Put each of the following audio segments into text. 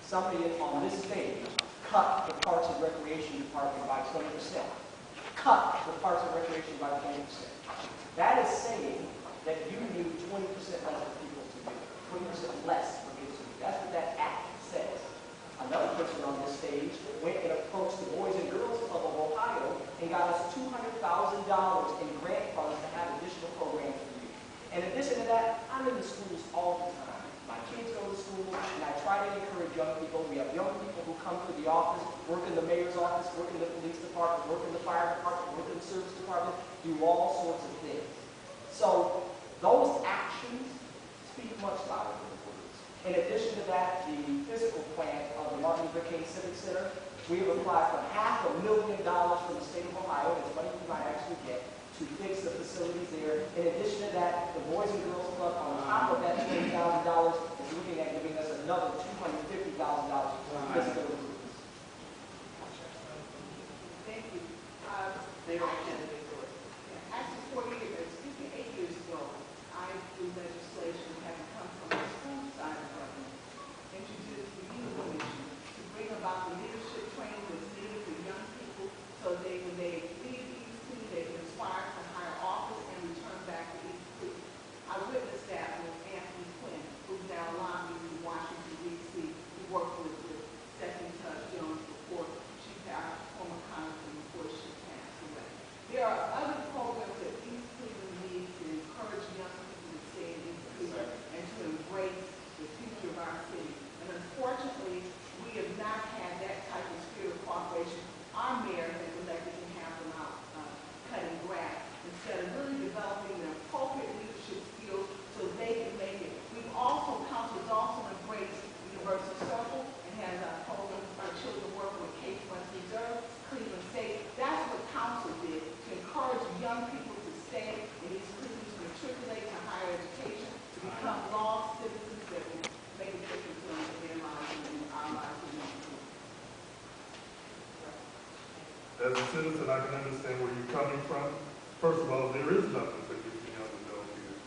somebody on this stage cut the Parks and Recreation Department by 20%. Cut the Parks and Recreation by 20%. That is saying that you need 20% less for people to do. 20% less for people to do. That's what that act says. Another person on this stage went and approached the Boys and Girls Club of Ohio and got us $200,000 in grant funds to have additional programs for you. In addition to that, I'm in the schools all the time. My kids go to school, and I try to encourage young people. We have young people who come to the office, work in the mayor's office, work in the police department, work in the fire department, work in the service department, do all sorts of things. So those actions speak much louder than words. In addition to that, the physical plant of the Martin Luther King Civic Center, we have applied for $500,000 from the state of Ohio, and it's money we might actually get, to fix the facilities there. In addition to that, the Boys and Girls Club, on top of that $20,000, is looking at giving us another $250,000 for physical improvements. Thank you. Actually, 8 years ago, I, through legislation, having come from the school side of government, introduced the Youth Commission to bring about the leadership training that's needed for young people so they, when they leave EC, they can aspire to higher office and return back to EC. I witnessed that with Anthony Quinn, who's now lobbying in Washington, D.C. He worked with Second Judge Jones before she passed, former congressman before she passed away. There are other programs that East Cleveland needs to encourage young people to stay in East Cleveland and to embrace the future of our city. And unfortunately, we have not had that type of spirit of cooperation. Our mayor has elected to have them out cutting grass instead of really developing the appropriate leadership skills so they can make it. We've also, council has also embraced Universal Circle and has programs for children working with K-1 Reserve, Cleveland State. That's what council did to encourage young people to stay in these Cleveland, to matriculate to higher education, to become law citizens that will make a difference in their lives and in our lives. As a citizen, I can understand where you're coming from. First of all, there is nothing for you young adults here.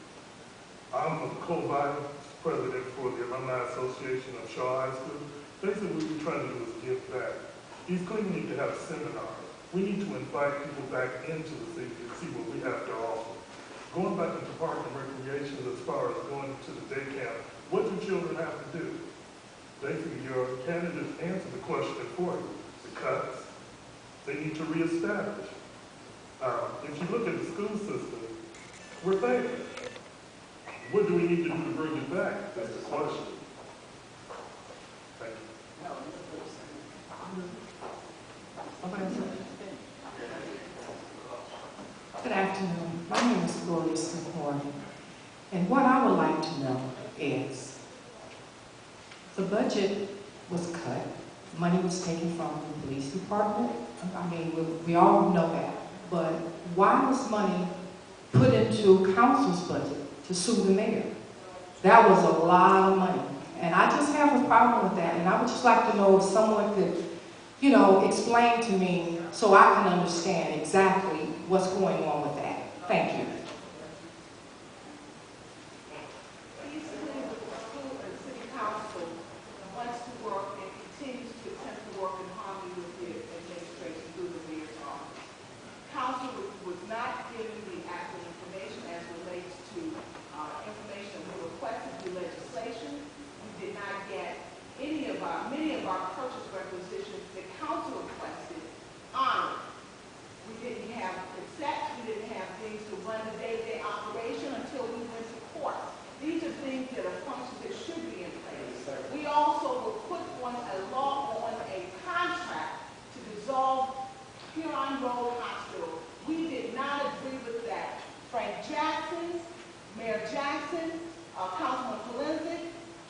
I'm a co-vice president for the Alumni Association of Shaw High School. Basically, what we're trying to do is give back. East Cleveland need to have seminars. We need to invite people back into the city to see what we have to offer. Going back into park and recreation as far as going to the day camp, what do children have to do? Basically, your candidates answer the question for you. The cuts. They need to reestablish. If you look at the school system, we're failing. What do we need to do to bring it back? That's the question. Thank you. Good afternoon. My name is Gloria Smith-Horning. And what I would like to know is, the budget was cut. Money was taken from the police department. I mean, we all know that. But why was money put into council's budget to sue the mayor? That was a lot of money. And I just have a problem with that. And I would just like to know if someone could, you know, explain to me so I can understand exactly what's going on with that. Thank you. Many of our purchase requisitions the council requested honored. We didn't have cassettes, we didn't have things to run the day-to-day operation until we went to court. These are things that are functions that should be in place. We also will put on a law on a contract to dissolve Huron Road Hospital. We did not agree with that. Frank Jackson, Mayor Jackson, Councilman Polenzek,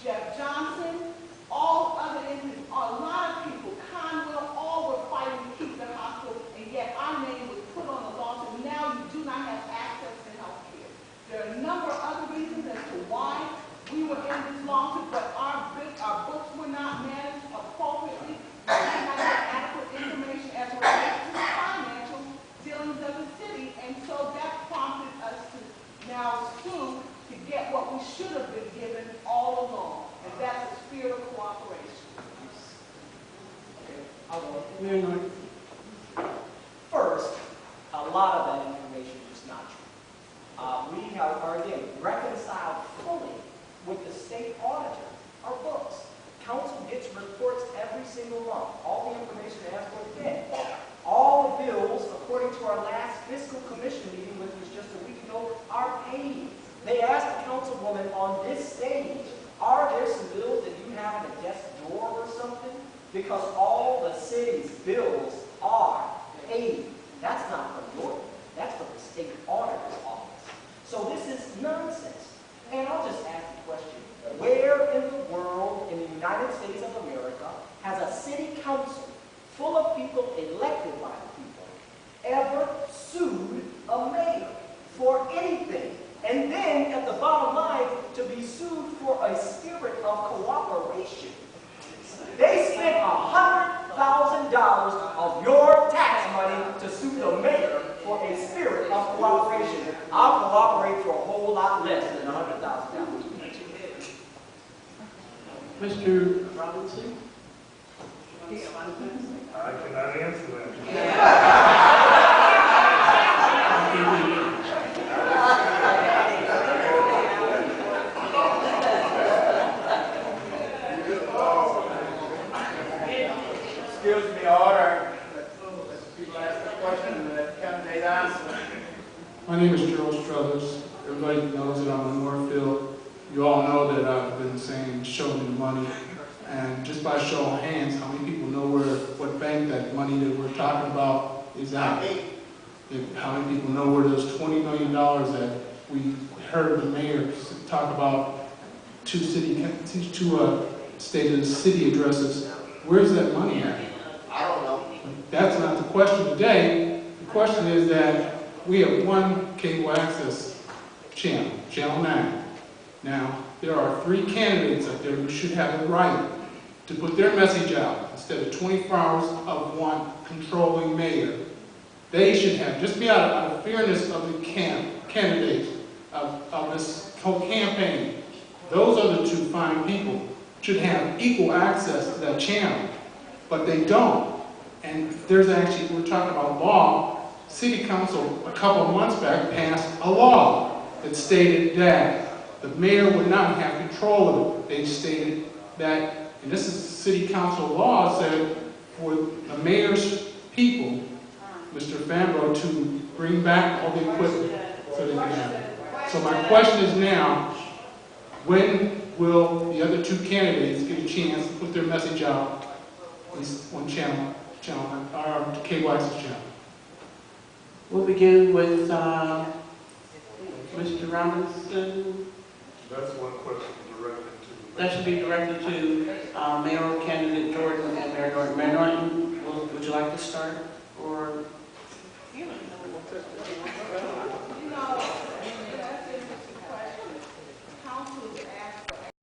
Jeff Johnson, all other entities, a lot of people, Conwell, all were fighting to keep the hospital Councilwoman. Mayor Norton. First, a lot of that information is not true. We are again reconciled fully with the state auditor, our books. Council gets reports every single month. All the information as was fed. All the bills, according to our last fiscal commission meeting, which was just a week ago, are paid. They asked the councilwoman on this stage, are there some bills that you have in a desk drawer or something? Because all the city's bills are paid. That's not from your, that's from the state auditor's office. So this is nonsense. And I'll just ask the question, where in the world in the United States of America has a city council full of people elected by the people ever sued a mayor for anything? And then at the bottom line, to be sued for a spirit of cooperation. They spent $100,000 of your tax money to sue the mayor for a spirit of cooperation. I'll cooperate for a whole lot less than $100,000. Mr. Robinson. I cannot answer that. Excuse me, order. People ask the question and the candidate answer. My name is Gerald Struthers. Everybody knows that I'm in Northfield. You all know that I've been saying, show me the money. And just by show of hands, how many people know what bank that money that we're talking about is at? How many people know where those $20 million that we heard the mayor talk about, two State of the City addresses? Where's that money at? I don't know. That's not the question today. The question is that we have one cable access channel, Channel 9. Now, there are 3 candidates up there who should have the right to put their message out instead of 24 hours of one controlling mayor. They should have, just be out of fairness of the candidates of this whole campaign. Those other 2 fine people should have equal access to that channel, but they don't. And there's actually, we're talking about law. City Council a couple of months back passed a law that stated that the mayor would not have control of it. They stated that, and this is City Council law, said for the mayor's people, Mr. Fambro, to bring back all the equipment so they can have it. So my question is now, when will the other 2 candidates get a chance to put their message out on channel, our cable access channel? We'll begin with Mr. Robinson. That's one question directed to. That should be directed to mayoral candidate Jordan and Mayor Norton. Mayor Norton, would you like to start?